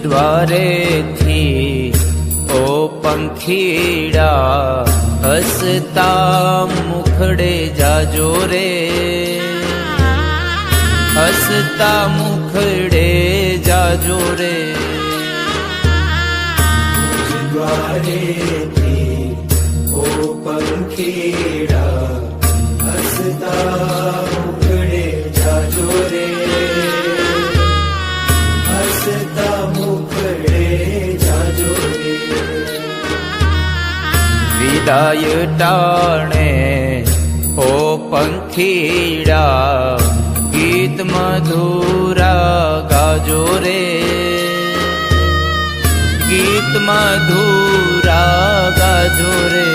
દ્વારેથી ઓ પંખીડા હસતા મુખડે જાજો રે, હસતા મુખડે જાજો રે. દ્વારેથી ઓ પંખીડા હસતા મુખડે જાજો રે, હસતા મુખડે જાજો રે. વિદાય ટાણે ઓ પંખીડા ગીત મધુરા ગાજો રે, ગીત મધુરા ગાજો રે.